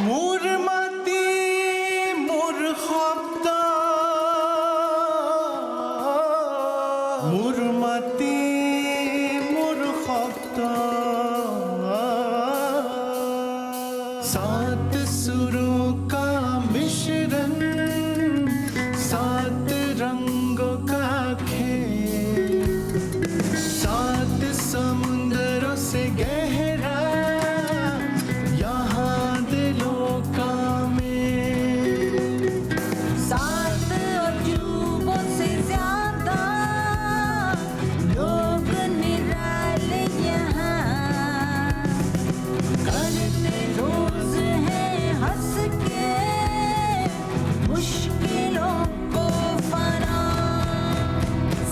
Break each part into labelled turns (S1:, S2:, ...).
S1: Murmati murkhabda Murmati murkhabda सात सुरों का मिश्रण सात रंगों का खेल सात समुंदरों से गहरा यहाँ दिलों का मेल
S2: सात अजूबों से ज्यादा लोग निराले यहाँ करते रोज है हंस के मुश्किलों को फना।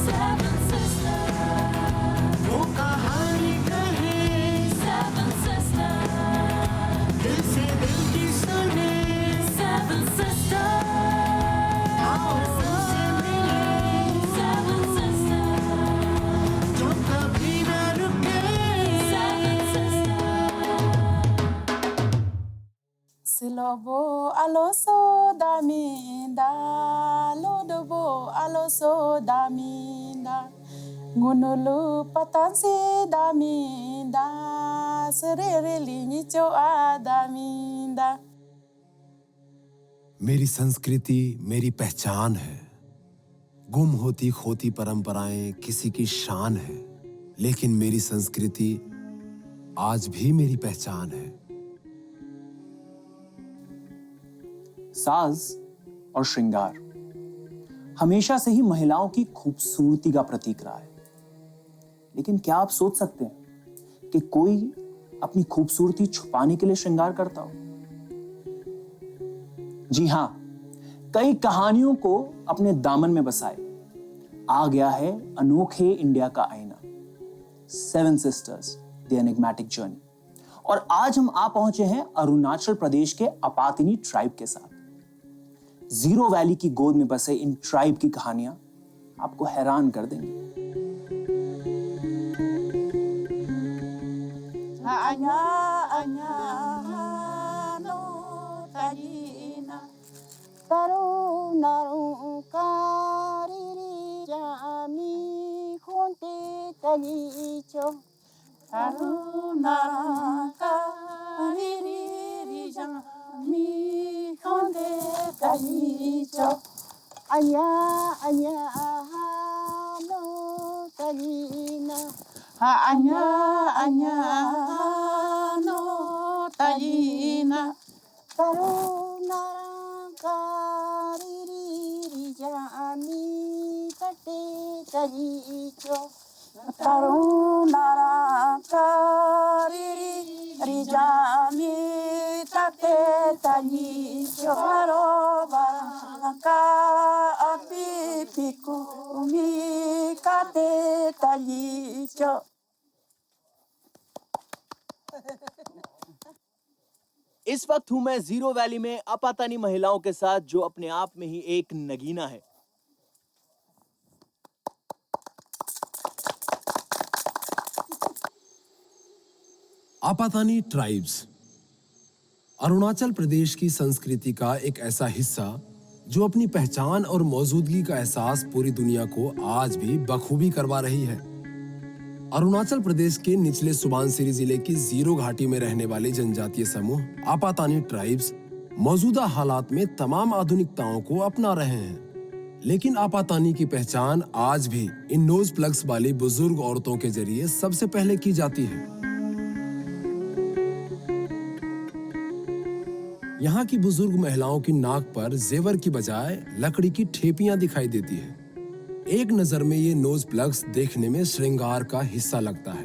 S2: Seven sisters,
S1: वो कहानी कहे
S2: seven sisters,
S1: दिल से दिल की सुने
S2: seven sisters,
S1: आओ उनसे मिले
S2: seven sisters,
S1: जो कभी ना रुके
S2: seven sisters.
S3: Silobo aloso daminda, lodobo aloso daminda, ngunulu patansi daminda, serereli nicho adaminda.
S4: मेरी संस्कृति मेरी पहचान है। गुम होती खोती परंपराएं किसी की शान है, लेकिन मेरी संस्कृति आज भी मेरी पहचान है।
S5: साज और श्रृंगार हमेशा से ही महिलाओं की खूबसूरती का प्रतीक रहा है। लेकिन क्या आप सोच सकते हैं कि कोई अपनी खूबसूरती छुपाने के लिए श्रृंगार करता हो? जी हां, कई कहानियों को अपने दामन में बसाए आ गया है अनोखे इंडिया का आईना, seven sisters the enigmatic journey. और आज हम आ पहुंचे हैं अरुणाचल प्रदेश के अपातिनी ट्राइब के साथ। जीरो वैली की गोद में बसे इन ट्राइब की कहानियां आपको हैरान कर देंगी।
S3: Anya anya no tarina, taru naru kariri jami khunte talicho, taru naru kariri jami khunte talicho. Anya anya no tarina. Anya anya no tajina taruna kariri jami kate tajicho taruna kariri jami kate tajicho baraka api pikumi kate tajicho.
S5: इस वक्त हूं मैं zero valley में अपातानी महिलाओं के साथ, जो अपने आप में ही एक नगीना है।
S4: आपातानी ट्राइब्स अरुणाचल प्रदेश की संस्कृति का एक ऐसा हिस्सा जो अपनी पहचान और मौजूदगी का एहसास पूरी दुनिया को आज भी बखूबी करवा रही है। अरुणाचल प्रदेश के निचले सुबानसिरी जिले की जीरो घाटी में रहने वाले जनजातीय समूह आपातानी ट्राइब्स मौजूदा हालात में तमाम आधुनिकताओं को अपना रहे हैं, लेकिन आपातानी की पहचान आज भी इन नोज प्लग्स वाली बुजुर्ग औरतों के जरिए सबसे पहले की जाती है। यहाँ की बुजुर्ग महिलाओं की नाक पर जेवर की बजाय लकड़ी की ठेपियां दिखाई देती है। एक नजर में ये नोज प्लग्स देखने में श्रृंगार का हिस्सा लगता है,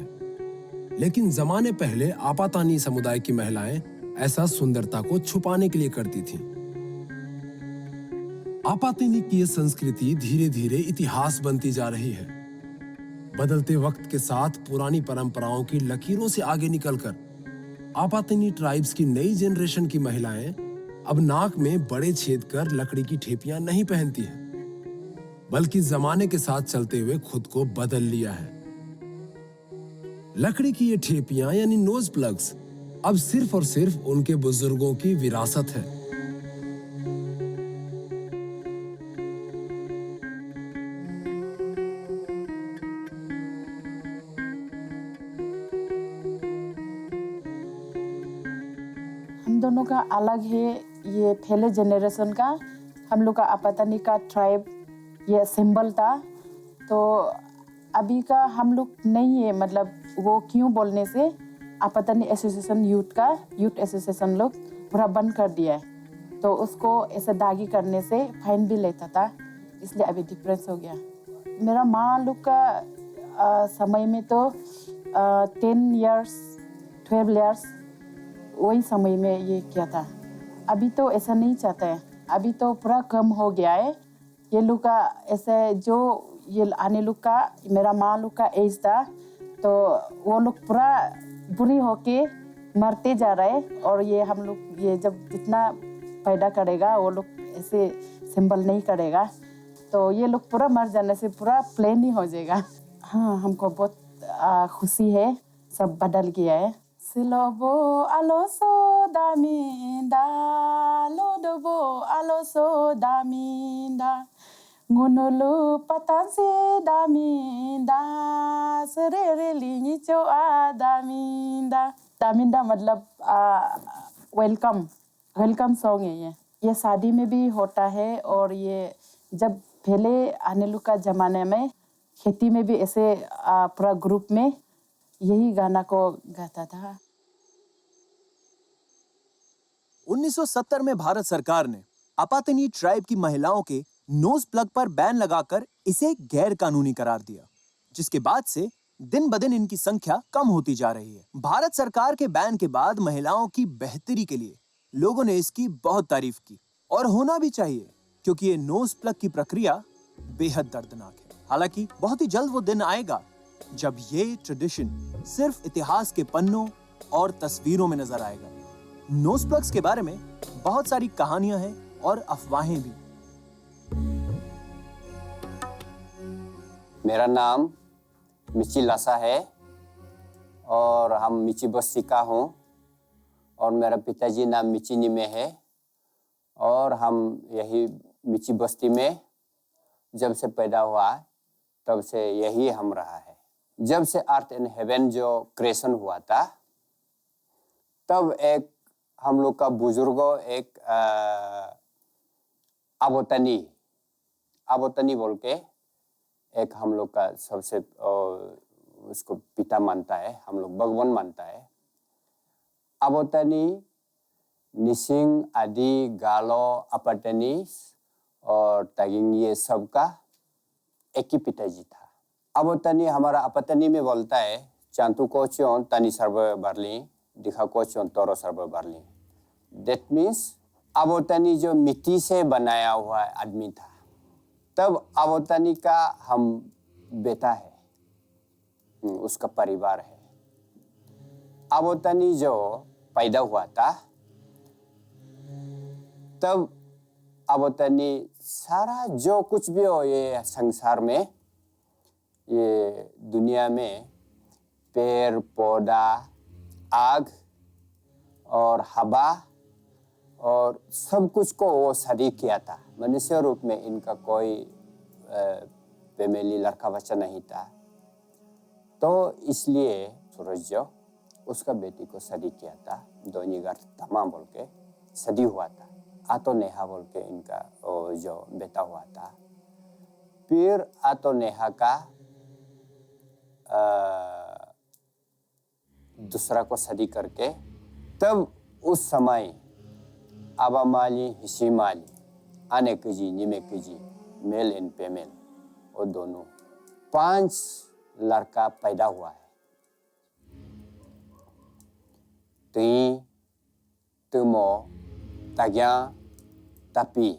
S4: लेकिन जमाने पहले आपातानी समुदाय की महिलाएं ऐसा सुंदरता को छुपाने के लिए करती थीं। आपातानी की ये संस्कृति धीरे धीरे इतिहास बनती जा रही है। बदलते वक्त के साथ पुरानी परंपराओं की लकीरों से आगे निकलकर आपातानी ट्राइब्स की नई जनरेशन की महिलाएं अब नाक में बड़े छेद कर लकड़ी की ठेपियां नहीं पहनती हैं, बल्कि जमाने के साथ चलते हुए खुद को बदल लिया है। लकड़ी की ये ठेपियां यानी नोज प्लग्स अब सिर्फ और सिर्फ उनके बुजुर्गों की विरासत है।
S3: हम दोनों का अलग है, ये पहले जनरेशन का हम लोग का आपातानी का ट्राइब ये सिंबल था। तो अभी का हम लोग नहीं है, मतलब वो क्यों बोलने से आपातानी एसोसिएशन यूथ एसोसिएशन लोग पूरा बंद कर दिया है। तो उसको ऐसे दागी करने से फाइन भी लेता था, इसलिए अभी डिफरेंस हो गया। मेरा माँ लोग का समय में तो 10 years 12 years वही समय में ये किया था। अभी तो ऐसा नहीं चाहता है, अभी तो पूरा कम हो गया है। ये लोग का ऐसे जो ये आने लोग का मेरा माँ लोग का एज था, तो वो लोग पूरा बुरी होके मरते जा रहे हैं। और ये हम लोग ये जब जितना पैदा करेगा वो लोग ऐसे सिंबल नहीं करेगा, तो ये लोग पूरा मर जाने से पूरा प्लेन ही हो जाएगा। हाँ, हमको बहुत खुशी है, सब बदल गया है। Silobo aloso daminda, lodobo aloso daminda, ngunulu patansi daminda, serere linyicho daminda. Daminda मतलब वेलकम सॉन्ग है ये शादी में भी होता है। और ये जब पहले आने लोग का ज़माने में खेती में भी ऐसे पूरा ग्रुप में यही गाना को गाता था।
S5: 1970 में भारत सरकार ने आपातनी ट्राइब की महिलाओं के नोज प्लग पर बैन लगाकर इसे गैर कानूनी करार दिया, जिसके बाद से दिन ब दिन इनकी संख्या कम होती जा रही है। भारत सरकार के बैन के बाद महिलाओं की बेहतरी के लिए लोगों ने इसकी बहुत तारीफ की, और होना भी चाहिए, क्योंकि ये नोज प्लग की प्रक्रिया बेहद दर्दनाक है। हालांकि बहुत ही जल्द वो दिन आएगा जब ये ट्रेडिशन सिर्फ इतिहास के पन्नों और तस्वीरों में नजर आएगा। नोज प्लग्स के बारे में बहुत सारी कहानियां हैं और अफवाहें भी।
S6: मेरा नाम मिची लासा है और हम मिची बस्ती का हूँ, और मेरा पिताजी नाम मिची निमे है, और हम यही मिची बस्ती में जब से पैदा हुआ तब से यही हम रहा है। जब से अर्थ एंड हेवन जो क्रिएशन हुआ था, तब एक हम लोग का बुजुर्गों एक आबोतनी बोल के एक हम लोग का सबसे उसको पिता मानता है, हम लोग भगवान मानता है। आबोतनी, निसिंग, आदि, गालो, अपतनी और तागिंग, ये सब का एक ही पिताजी था। आबोतनी हमारा अपतनी में बोलता है चांतु को चोन तनी सर्व बरली, दिखा को चोन तोरो सर्व बरली। दैट मीन्स आबोतनी जो मिट्टी से बनाया हुआ आदमी था, तब आबोतनी का हम बेटा है, उसका परिवार है। आबोतनी जो पैदा हुआ था, तब आबोतनी सारा जो कुछ भी हो ये संसार में, ये दुनिया में पेड़ पौधा, आग और हवा और सब कुछ को वो शादी किया था। मनुष्य रूप में इनका कोई फैमिली लड़का बच्चा नहीं था, तो इसलिए सूरज जो उसका बेटी को शादी किया था। दोनीगर तमाम बोल के शादी हुआ था। आतो नेहा बोल के इनका जो बेटा हुआ था। फिर आतो नेहा का दूसरा को शादी करके, तब उस समय आबामाली, हिसीमाली, आनेकजी, निमेकजी, मेल एंड फीमेल, वो दोनों 5 लड़का पैदा हुआ है। तुई, तुमो, ताग्या, तापी,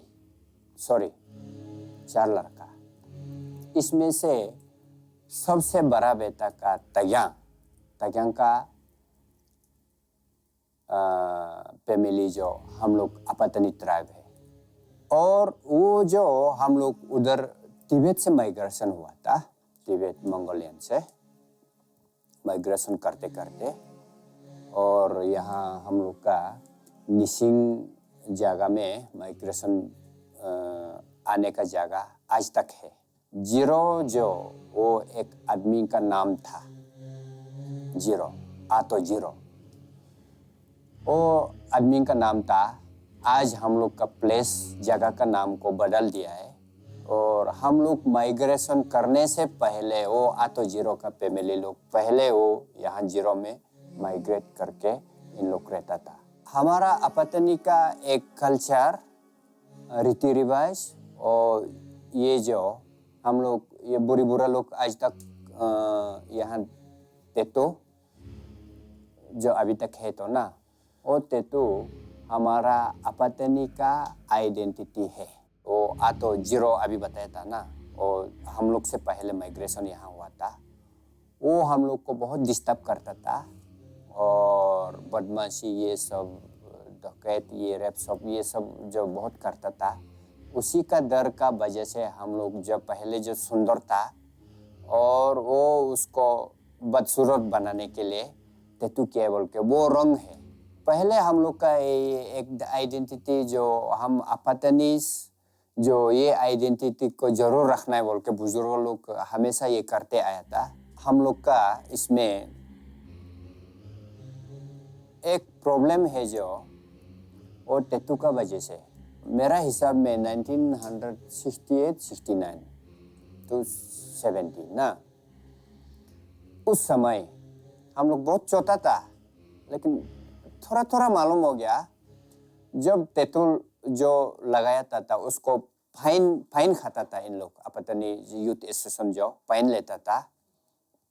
S6: 4 लड़का। इसमें से सबसे बड़ा बेटा का ताग्यांग का फैमिली जो हम लोग आपातनी ट्राइब है, और वो जो हम लोग उधर तिब्बत से माइग्रेशन हुआ था, तिब्बत मंगोलियन से माइग्रेशन करते करते, और यहाँ हम लोग का निसिंग जगह में माइग्रेशन आने का जगह आज तक है। जीरो जो वो एक आदमी का नाम था, जीरो, आतो जीरो, वो आदमी का नाम था। आज हम लोग का प्लेस जगह का नाम को बदल दिया है और हम लोग माइग्रेशन करने से पहले वो आतो जीरो का फैमिली लोग पहले वो यहाँ जीरो में माइग्रेट करके इन लोग रहता था। हमारा अपतनी का एक कल्चर, रीति रिवाज और ये जो हम लोग ये बुरी बुरा लोग आज तक यहाँ तेतु जो अभी तक है तो ना, वो तेतु हमारा अपतनी का आइडेंटिटी है। वो आतो जीरो अभी बताया था ना, और हम लोग से पहले माइग्रेशन यहाँ हुआ था। वो हम लोग को बहुत डिस्टर्ब करता था और बदमाशी ये सब, डकैत ये रेप सब ये सब जो बहुत करता था। उसी का डर का वजह से हम लोग जब पहले जो सुंदर था और वो उसको बदसूरत बनाने के लिए तेतु किया बोल के वो रंग है। पहले हम लोग का एक आइडेंटिटी जो हम अपतनीस जो ये आइडेंटिटी को जरूर रखना है बोल के बुजुर्ग लोग हमेशा ये करते आया था। हम लोग का इसमें एक प्रॉब्लम है जो वो तेतु का वजह से, मेरा हिसाब में 1968-69 to 70 ना, उस समय हम लोग बहुत छोटा था, लेकिन थोड़ा थोड़ा मालूम हो गया। जब तेतुल जो लगाया था उसको फाइन खाता था इन लोग, अपतनी यूथ एसोसिएशन जो फाइन लेता था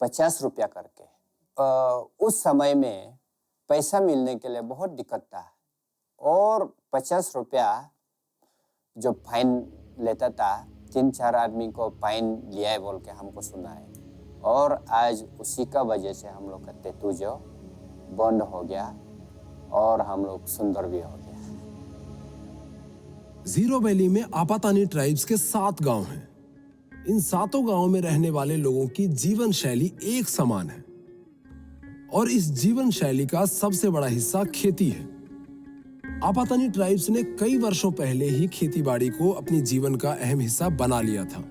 S6: 50 रुपया करके। उस समय में पैसा मिलने के लिए बहुत दिक्कत था और 50 रुपया जो फाइन लेता था 3-4 आदमी को फाइन लिया है बोल के हमको सुना है। और आज उसी का वजह से हम लोग का तेतु जो बंद हो गया और हम लोग सुंदर भी हो गया।
S4: जीरो वैली में आपातानी ट्राइब्स के 7 गांव हैं। इन 7 गांवों में रहने वाले लोगों की जीवन शैली एक समान है और इस जीवन शैली का सबसे बड़ा हिस्सा खेती है। आपातानी ट्राइब्स ने कई वर्षों पहले ही खेतीबाड़ी को अपनी जीवन का अहम हिस्सा बना लिया था।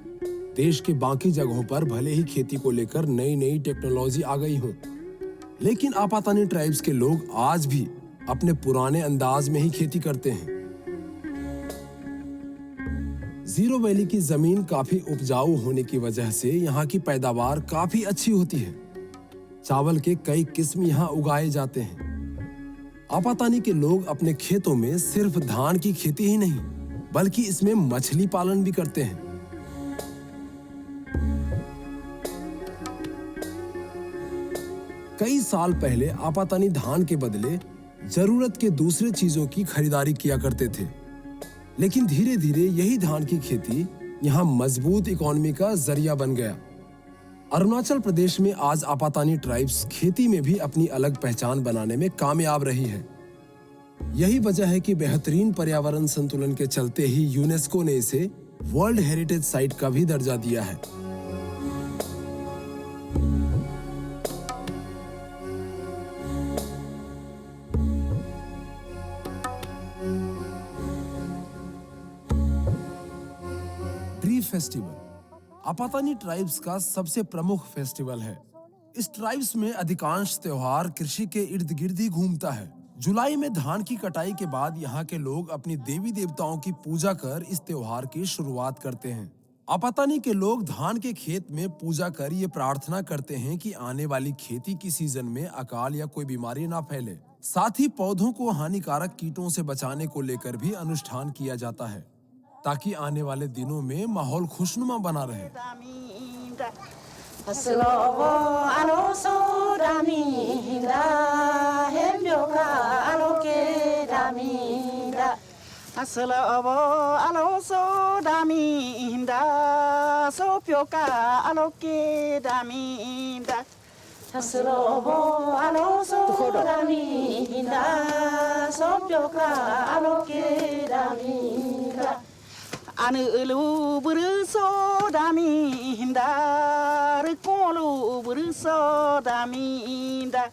S4: देश के बाकी जगहों पर भले ही खेती को लेकर नई नई टेक्नोलॉजी आ गई हो, लेकिन आपातानी ट्राइब्स के लोग आज भी अपने पुराने अंदाज में ही खेती करते हैं। जीरो वैली की जमीन काफी उपजाऊ होने की वजह से यहाँ की पैदावार काफी अच्छी होती है। चावल के कई किस्म यहाँ उगाए जाते हैं। आपातानी के लोग अपने खेतों में सिर्फ धान की खेती ही नहीं, बल्कि इसमें मछली पालन भी करते हैं। कई साल पहले आपातानी धान के बदले जरूरत के दूसरे चीजों की खरीदारी किया करते थे, लेकिन धीरे धीरे यही धान की खेती यहाँ मजबूत इकोनॉमी का जरिया बन गया। अरुणाचल प्रदेश में आज आपातानी ट्राइब्स खेती में भी अपनी अलग पहचान बनाने में कामयाब रही है। यही वजह है कि बेहतरीन पर्यावरण संतुलन के चलते ही यूनेस्को ने इसे वर्ल्ड हेरिटेज साइट का भी दर्जा दिया है। ट्री फेस्टिवल आपातानी ट्राइब्स का सबसे प्रमुख फेस्टिवल है। इस ट्राइब्स में अधिकांश त्योहार कृषि के इर्द गिर्द ही घूमता है। जुलाई में धान की कटाई के बाद यहाँ के लोग अपनी देवी देवताओं की पूजा कर इस त्योहार की शुरुआत करते हैं। आपातानी के लोग धान के खेत में पूजा कर ये प्रार्थना करते हैं कि आने वाली खेती की सीजन में अकाल या कोई बीमारी ना फैले। साथ ही पौधों को हानिकारक कीटों से बचाने को लेकर भी अनुष्ठान किया जाता है, ताकि आने वाले दिनों में माहौल खुशनुमा बना रहे।
S7: Anu elu beruso dami hinda, rekolu beruso dami hinda.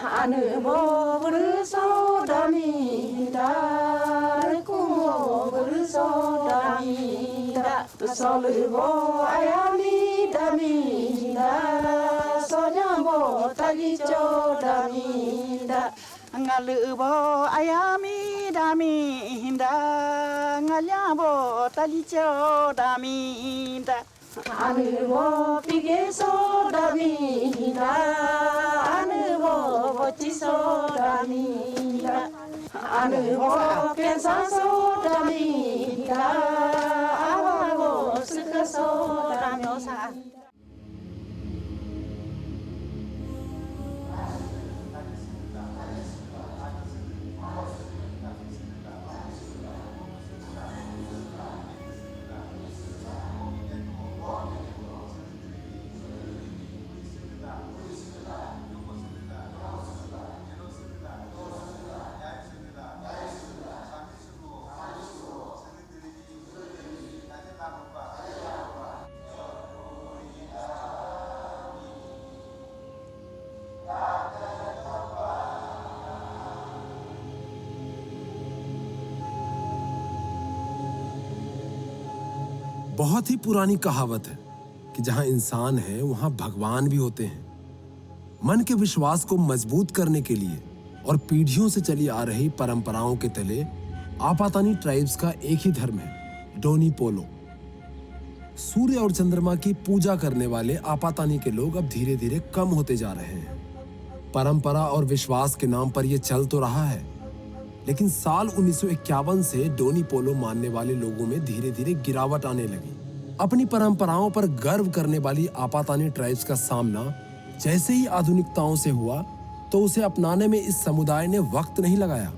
S7: Anu bo beruso dami da, kumo beruso dami da, tu solu bo ayami dami da, sonya bo talicho dami da, ngalu bo ayami dami da, ngalya bo talicho dami da. Anu bo pige so dami da, anu bo bochi so dami da, anu bo pensa so dami da, awa bo suka so dami sa.
S4: बहुत ही पुरानी कहावत है कि जहां इंसान है वहां भगवान भी होते हैं। मन के विश्वास को मजबूत करने के लिए और पीढ़ियों से चली आ रही परंपराओं के तले आपातानी ट्राइब्स का एक ही धर्म है, डोनी पोलो। सूर्य और चंद्रमा की पूजा करने वाले आपातानी के लोग अब धीरे धीरे कम होते जा रहे हैं। परंपरा और विश्वास के नाम पर यह चल तो रहा है, लेकिन साल 1951 से डोनी पोलो मानने वाले लोगों में धीरे धीरे गिरावट आने लगी। अपनी परंपराओं पर गर्व करने वाली आपातानी ट्राइब्स का सामना जैसे ही आधुनिकताओं से हुआ तो उसे अपनाने में इस समुदाय ने वक्त नहीं लगाया।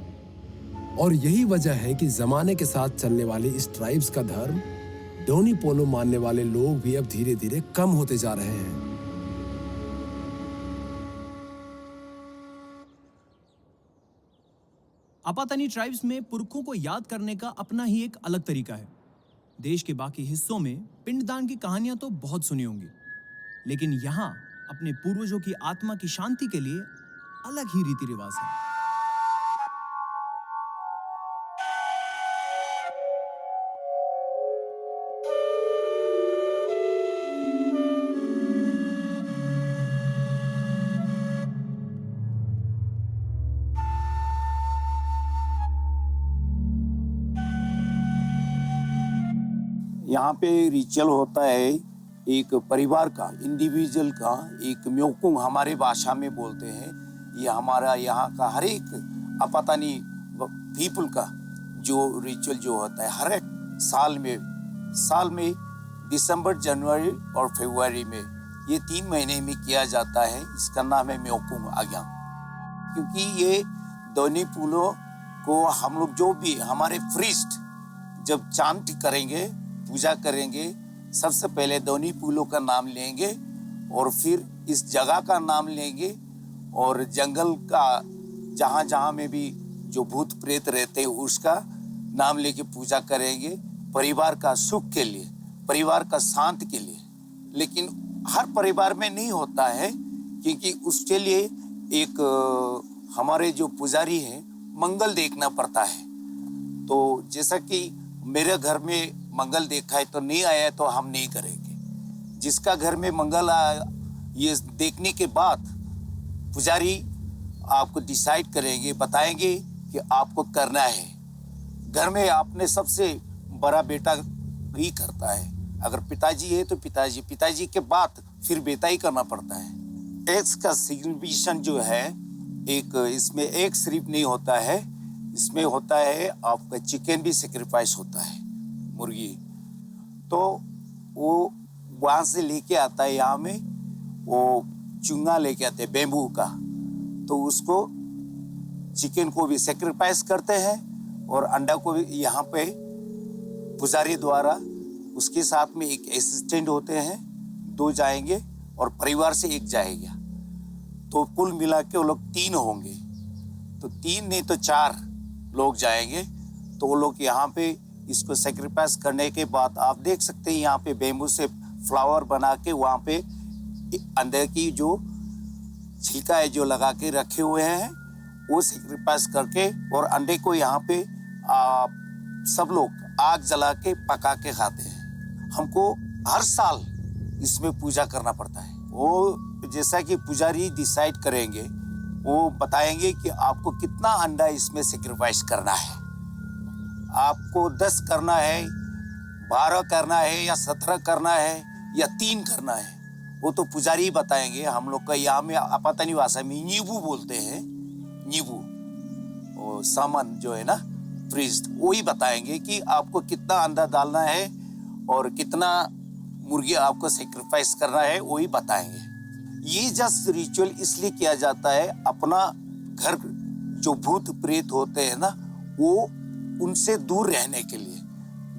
S4: और यही वजह है कि जमाने के साथ चलने वाले इस ट्राइब्स का धर्म, डोनी पोलो मानने वाले लोग भी अब धीरे धीरे कम होते जा रहे हैं।
S5: आपातानी ट्राइब्स में पुरखों को याद करने का अपना ही एक अलग तरीका है। देश के बाकी हिस्सों में पिंडदान की कहानियां तो बहुत सुनी होंगी, लेकिन यहाँ अपने पूर्वजों की आत्मा की शांति के लिए अलग ही रीति रिवाज है।
S8: यहाँ पे रिचुअल होता है एक परिवार का, इंडिविजुअल का, एक म्योकुंग हमारे भाषा में बोलते हैं। ये हमारा यहाँ का हर एक आपातानी पीपल का जो रिचुअल जो होता है हर एक साल में दिसंबर, जनवरी और फरवरी में, ये 3 महीने में किया जाता है। इसका नाम है म्योकुंग आग्या। क्योंकि ये डोनी पोलो को हम लोग जो भी हमारे प्रीस्ट जब चांट करेंगे, पूजा करेंगे, सबसे पहले डोनी पोलो का नाम लेंगे और फिर इस जगह का नाम लेंगे और जंगल का जहाँ जहाँ में भी जो भूत प्रेत रहते हैं उसका नाम लेके पूजा करेंगे, परिवार का सुख के लिए, परिवार का शांति के लिए। लेकिन हर परिवार में नहीं होता है, क्योंकि उसके लिए एक हमारे जो पुजारी हैं मंगल देखना पड़ता है। तो जैसा कि मेरे घर में मंगल देखा है तो नहीं आया तो हम नहीं करेंगे। जिसका घर में मंगल आया, ये देखने के बाद पुजारी आपको डिसाइड करेंगे, बताएंगे कि आपको करना है। घर में आपने सबसे बड़ा बेटा ही करता है। अगर पिताजी है तो पिताजी के बाद फिर बेटा ही करना पड़ता है। एग्स का सिग्निफिकेशन जो है, एक इसमें एक सिर्फ नहीं होता है, इसमें होता है आपका चिकन भी सेक्रीफाइस होता है, मुर्गी। तो वो वहाँ से लेके आता है, यहाँ में वो चुंगा लेके आते हैं बेम्बू का, तो उसको चिकन को भी सेक्रीफाइस करते हैं और अंडा को भी यहाँ पे पुजारी द्वारा, उसके साथ में एक असिस्टेंट होते हैं, 2 जाएंगे और परिवार से 1 जाएगा। तो कुल मिला के वो लोग 3 होंगे। तो 3 नहीं तो 4 लोग जाएंगे। तो वो लोग यहाँ पे इसको सेक्रीफाइस करने के बाद आप देख सकते हैं यहाँ पे बेम्बू से फ्लावर बना के वहाँ पे अंदर की जो छिलका है जो लगा के रखे हुए हैं, वो सेक्रीफाइस करके और अंडे को यहाँ पे सब लोग आग जला के पका के खाते हैं। हमको हर साल इसमें पूजा करना पड़ता है। वो जैसा कि पुजारी डिसाइड करेंगे, वो बताएंगे कि आपको कितना अंडा इसमें सेक्रीफाइस करना है। आपको 10 करना है, 12 करना है या 17 करना है या 3 करना है, वो तो पुजारी ही बताएंगे। हम लोग का यहाँ में आपातानी भाषा में नींबू बोलते हैं, नींबू। वो सामान जो है ना प्रीस्ट, वो ही बताएंगे कि आपको कितना अंडा डालना है और कितना मुर्गी आपको सेक्रीफाइस करना है, वो ही बताएंगे। ये जस्ट रिचुअल इसलिए किया जाता है, अपना घर जो भूत प्रेत होते हैं ना, वो उनसे दूर रहने के लिए,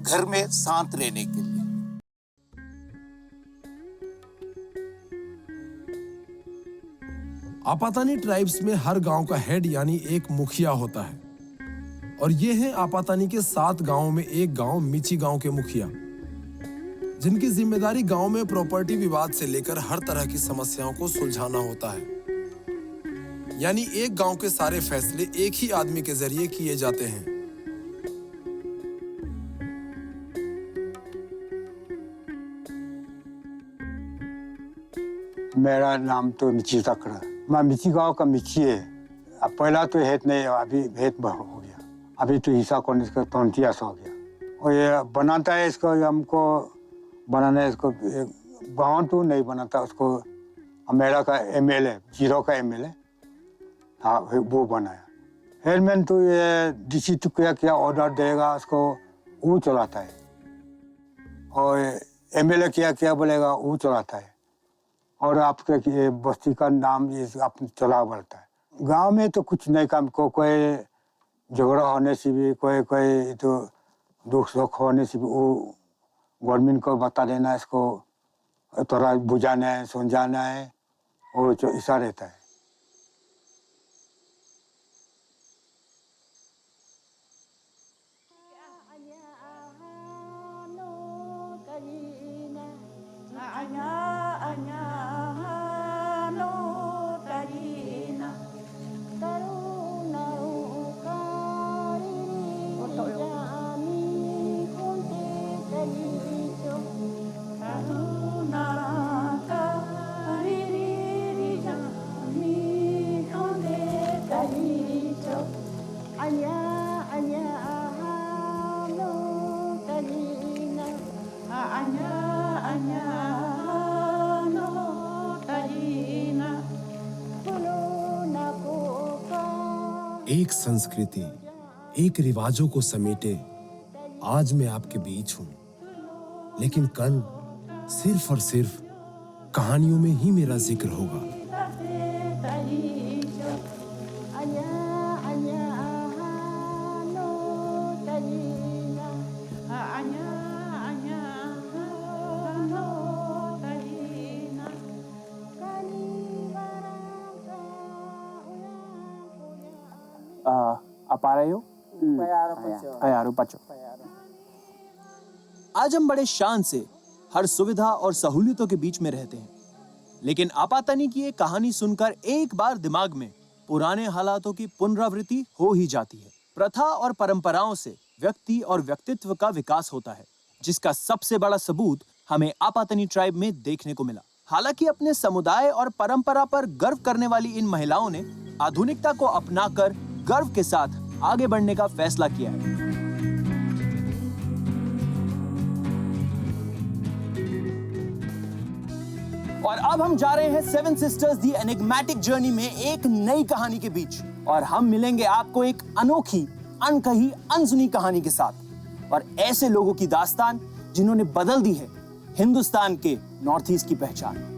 S8: घर में शांत रहने के लिए।
S4: आपातानी ट्राइब्स में हर गांव का हेड यानी एक मुखिया होता है, और ये हैं आपातानी के 7 गांवों में एक गांव मिची गांव के मुखिया, जिनकी जिम्मेदारी गांव में प्रॉपर्टी विवाद से लेकर हर तरह की समस्याओं को सुलझाना होता है। यानी एक गांव के सारे फैसले एक ही आदमी के जरिए किए जाते हैं।
S9: मेरा नाम तो मिची तकड़ा, मैं मिची गांव का मिची है। अब पहला तो हेत नहीं, अभी हेत हो गया। अभी तो हिस्सा कौन इसका 29 हो गया। और ये बनाता है इसको, हमको बनाना है इसको। गाँव तो नहीं बनाता उसको, मेरा का MLA, जीरो का MLA हाँ वो बनाया। हेलमैन तो ये DC तो क्या ऑर्डर देगा उसको, वो चलाता है। और MLA क्या बोलेगा, वो चलाता है। और आपके बस्ती का नाम ये अपने चला बढ़ता है। गांव में तो कुछ नहीं काम को, कोई झगड़ा होने से भी, कोई तो दुख सुख होने से भी वो गवर्नमेंट को बता देना, इसको थोड़ा बुझाना है, समझाना है, वो जो ऐसा रहता है।
S4: एक संस्कृति, एक रिवाजों को समेटे आज मैं आपके बीच हूं, लेकिन कल सिर्फ और सिर्फ कहानियों में ही मेरा जिक्र होगा।
S5: आप आ रहे हो? पयारो पचो। आज हम बड़े शान से हर सुविधा और सहूलियतों के बीच में रहते हैं, लेकिन आपातानी की एक कहानी सुनकर एक बार दिमाग में पुराने हालातों की पुनरावृत्ति हो ही जाती है। प्रथा और परंपराओं से व्यक्ति और व्यक्तित्व का विकास होता है, जिसका सबसे बड़ा सबूत हमें आपातानी ट्राइब में देखने को मिला। हालांकि अपने समुदाय और परंपरा पर गर्व करने वाली इन महिलाओं ने आधुनिकता को अपनाकर गर्व के साथ आगे बढ़ने का फैसला किया है। और अब हम जा रहे हैं 7 सिस्टर्स दी एनिग्मेटिक जर्नी में एक नई कहानी के बीच, और हम मिलेंगे आपको एक अनोखी, अनकही, अनसुनी कहानी के साथ, और ऐसे लोगों की दास्तान जिन्होंने बदल दी है हिंदुस्तान के नॉर्थ ईस्ट की पहचान।